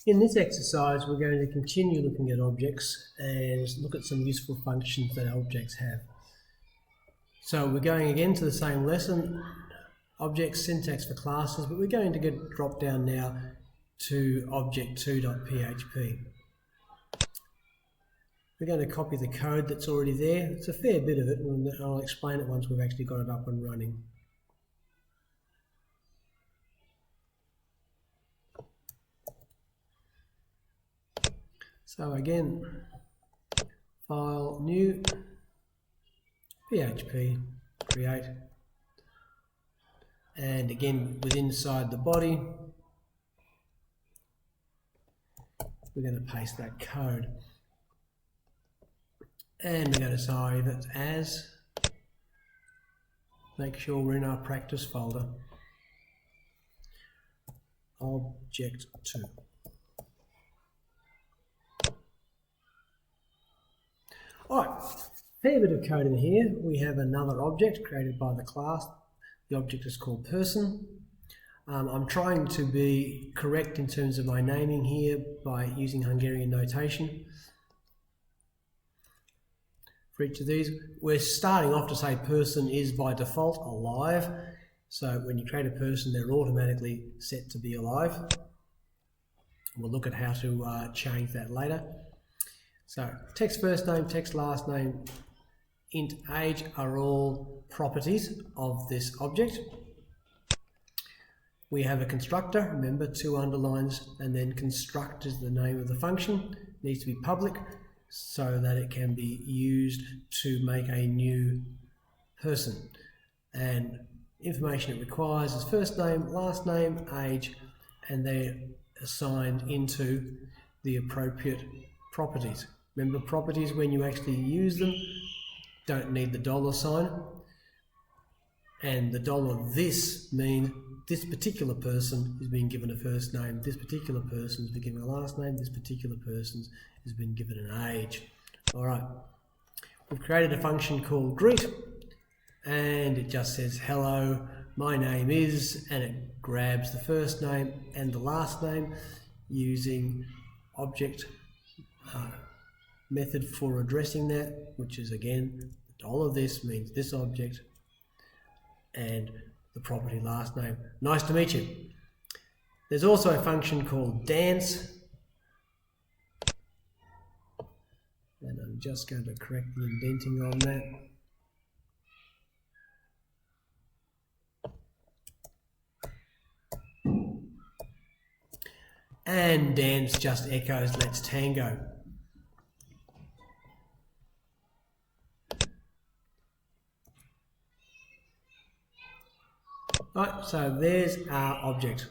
In this exercise, we're going to continue looking at objects and look at some useful functions that objects have. So we're going again to the same lesson, objects, syntax for classes, but we're going to drop down now to object2.php. We're going to copy the code that's already there. It's a fair bit of it, and I'll explain it once we've actually got it up and running. So again, file, new, PHP, create, and again inside the body, we're going to paste that code. And we're going to save it as, make sure we're in our practice folder, object2. Alright, fair bit of code in here. We have another object created by the class. The object is called person. I'm trying to be correct in terms of my naming here by using Hungarian notation. For each of these, we're starting off to say person is by default alive. So when you create a person, they're automatically set to be alive. We'll look at how to change that later. So text first name, text last name, int age are all properties of this object. We have a constructor, remember 2 underlines, and then construct is the name of the function. It needs to be public so that it can be used to make a new person. And information it requires is first name, last name, age, and they're assigned into the appropriate properties. Remember, properties, when you actually use them, don't need the $sign. And the $this means this particular person is being given a first name, this particular person has been given a last name, this particular person has been given an age. Alright, we've created a function called greet, and it just says hello, my name is, and it grabs the first name and the last name using object method for addressing that, which is again $this means this object, and the property last name. Nice to meet you. There's also a function called dance, and I'm just going to correct the indenting on that. And dance just echoes let's tango. Right, so there's our object.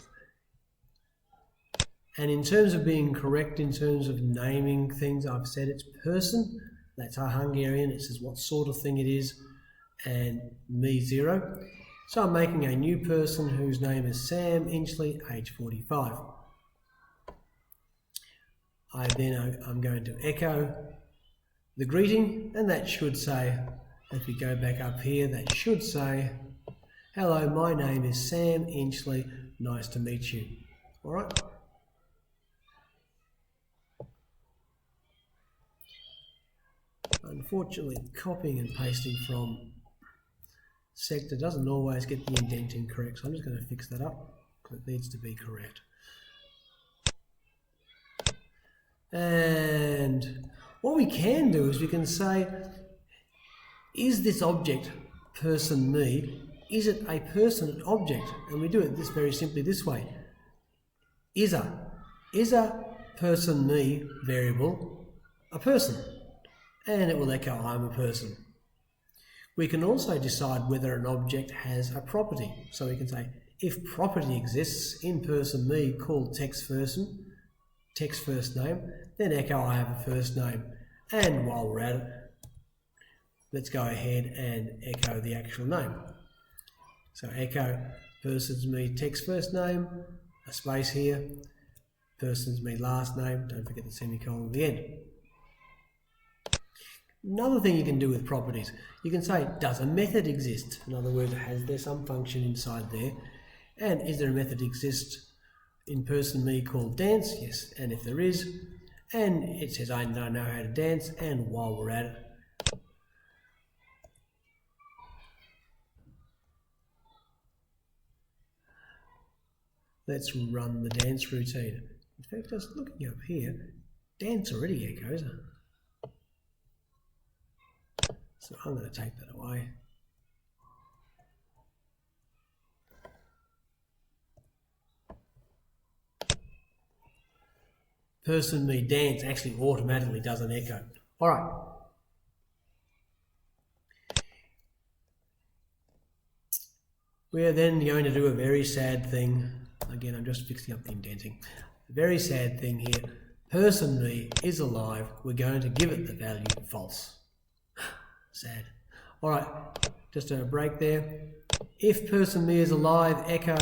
And in terms of being correct, in terms of naming things, I've said it's person. That's our Hungarian. It says what sort of thing it is, and me 0. So I'm making a new person whose name is Sam Inchley, age 45. I'm going to echo the greeting, and that should say, if we go back up here, that should say, hello, my name is Sam Inchley, nice to meet you. Alright? Unfortunately, copying and pasting from sector doesn't always get the indenting correct, so I'm just going to fix that up because it needs to be correct. And what we can do is we can say, is this object person me? Is it a person, an object? And we do it very simply this way. Is a person me variable a person? And it will echo I'm a person. We can also decide whether an object has a property. So we can say, if property exists in person me called text first name, then echo I have a first name. And while we're at it, let's go ahead and echo the actual name. So echo person's me text first name, a space here, person's me last name, don't forget the semicolon at the end. Another thing you can do with properties, you can say, does a method exist? In other words, has there some function inside there? And is there a method exist in person me called dance? Yes, and if there is, and it says I don't know how to dance, and while we're at it, let's run the dance routine. In fact, just looking up here, dance already echoes. So I'm going to take that away. Person me dance actually automatically does an echo. All right. We are then going to do a very sad thing. Again, I'm just fixing up the indenting. A very sad thing here. Person me is alive. We're going to give it the value false. Sad. All right, just a break there. If person me is alive, echo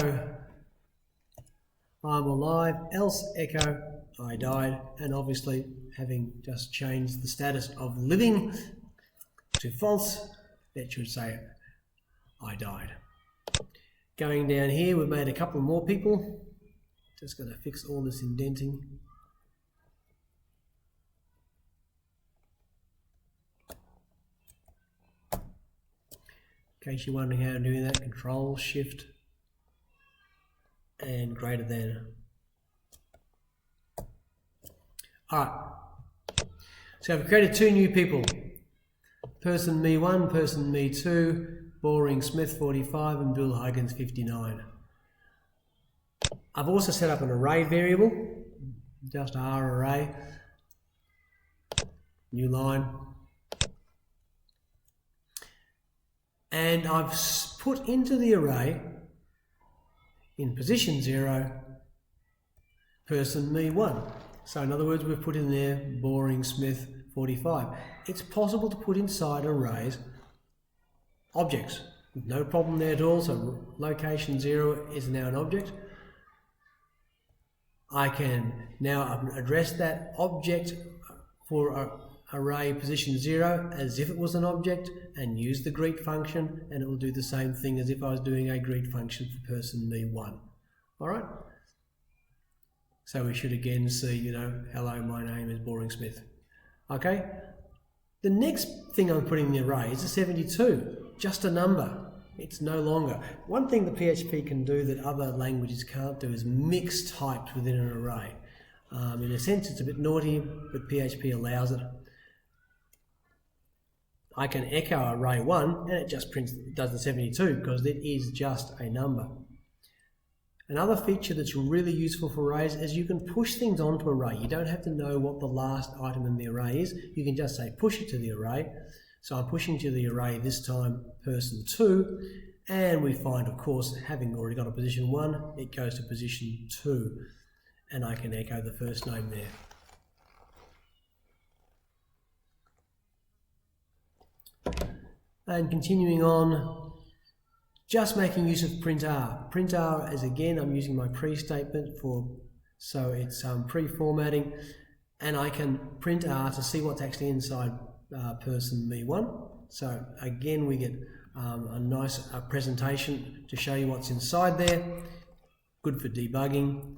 I'm alive, else echo I died. And obviously, having just changed the status of living to false, that should say I died. Going down here, we've made a couple more people. Just going to fix all this indenting. In case you're wondering how to do that, Control, Shift, and greater than. Alright, so I've created two new people. Person me 1, person me 2, Boring Smith 45 and Bill Huggins 59. I've also set up an array variable, just R array, new line. And I've put into the array, in position 0, person me 1. So in other words, we've put in there Boring Smith 45. It's possible to put inside arrays objects. No problem there at all. So location 0 is now an object. I can now address that object for array position 0 as if it was an object and use the greet function, and it will do the same thing as if I was doing a greet function for person me 1. All right? So we should again see, hello, my name is Boring Smith. Okay? The next thing I'm putting in the array is a 72, just a number. It's no longer. One thing that PHP can do that other languages can't do is mix types within an array. In a sense, it's a bit naughty, but PHP allows it. I can echo array 1 and it just does the 72 because it is just a number. Another feature that's really useful for arrays is you can push things onto an array. You don't have to know what the last item in the array is. You can just say push it to the array. So I'm pushing to the array this time person 2, and we find, of course, having already got a position 1, it goes to position 2, and I can echo the first name there. And continuing on, just making use of print R. Print R is, again, I'm using my pre-statement so it's pre-formatting, and I can print R to see what's actually inside person me 1. So again, we get a nice presentation to show you what's inside there. Good for debugging.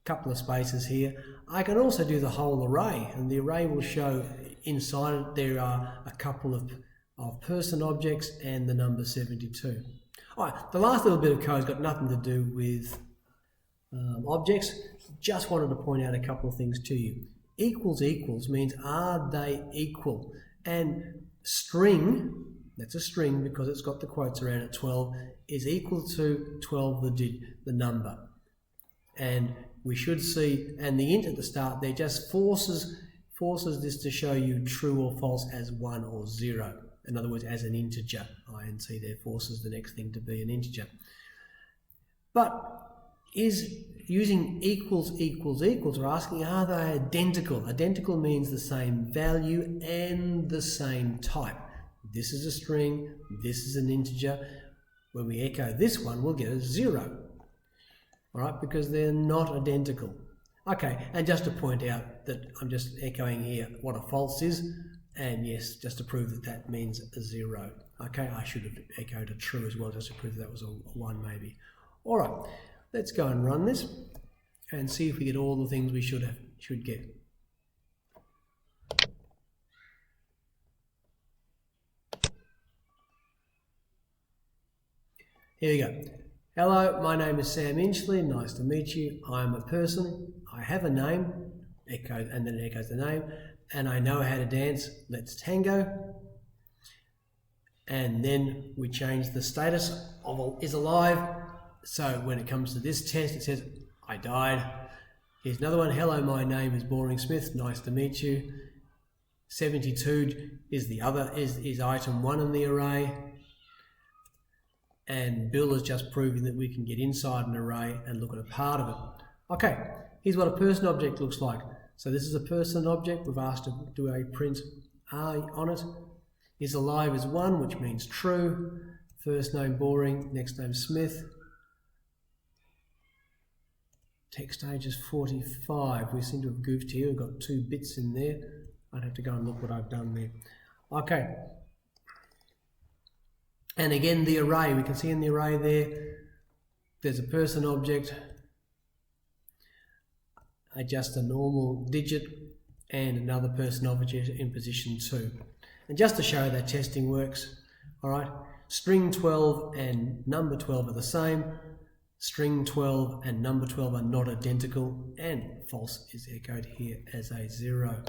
Couple of spaces here. I can also do the whole array, and the array will show inside it there are a couple of person objects and the number 72. All right, the last little bit of code's got nothing to do with objects. Just wanted to point out a couple of things to you. Equals equals means are they equal? And string, that's a string because it's got the quotes around at 12, is equal to 12 the number. And we should see, and the int at the start there just forces this to show you true or false as 1 or 0. In other words, as an integer. INT there forces the next thing to be an integer. But is using equals equals equals, we're asking, are they identical? Identical means the same value and the same type. This is a string, this is an integer. When we echo this one, we'll get a 0. All right, because they're not identical. Okay, and just to point out that I'm just echoing here what a false is, and yes, just to prove that that means a 0. Okay, I should have echoed a true as well, just to prove that was a 1 maybe. All right, let's go and run this. and see if we get all the things we should get. Here we go. Hello, my name is Sam Inchley. Nice to meet you. I am a person. I have a name. Echo, and then it echoes the name. And I know how to dance. Let's tango. And then we change the status of is alive. So when it comes to this test, it says I died. Here's another one. Hello, my name is Boring Smith. Nice to meet you. 72 is the other is item 1 in the array. And Bill is just proving that we can get inside an array and look at a part of it. Okay, here's what a person object looks like. So this is a person object. We've asked to do a print R on it. Is alive is 1, which means true. First name Boring, next name Smith. Text age is 45. We seem to have goofed here. We've got 2 bits in there. I'd have to go and look what I've done there. Okay. And again, the array, we can see in the array there's a person object, just a normal digit, and another person object in position 2. And just to show that testing works, all right, string 12 and number 12 are the same, string 12 and number 12 are not identical, and false is echoed here as a 0.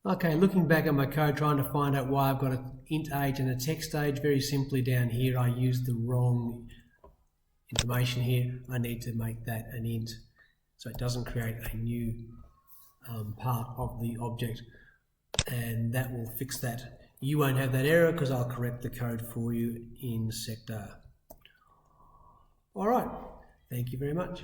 Okay, looking back at my code, trying to find out why I've got an int age and a text age. Very simply down here, I used the wrong information here. I need to make that an int so it doesn't create a new part of the object, and that will fix that. You won't have that error because I'll correct the code for you in sector. All right, thank you very much.